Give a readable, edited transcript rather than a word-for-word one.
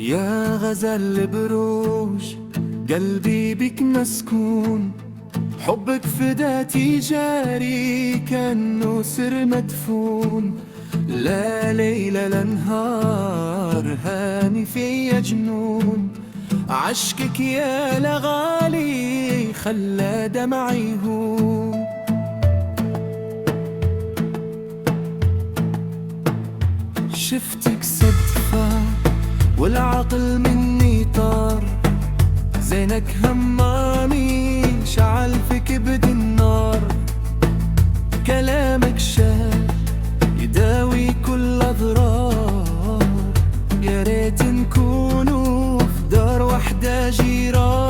يا غزل بروج قلبي بك مسكون، حبك فداتي جاري كأنه سر مدفون. لا ليل لا نهار هاني فيا جنون، عشقك يا لغالي خلى دمعي يهون. شفتك صدفة والعقل مني طار، زينك همامي شعل في كبد النار. كلامك شاب يداوي كل أضرار، يا ريت نكونوا في دار وحدة جيران.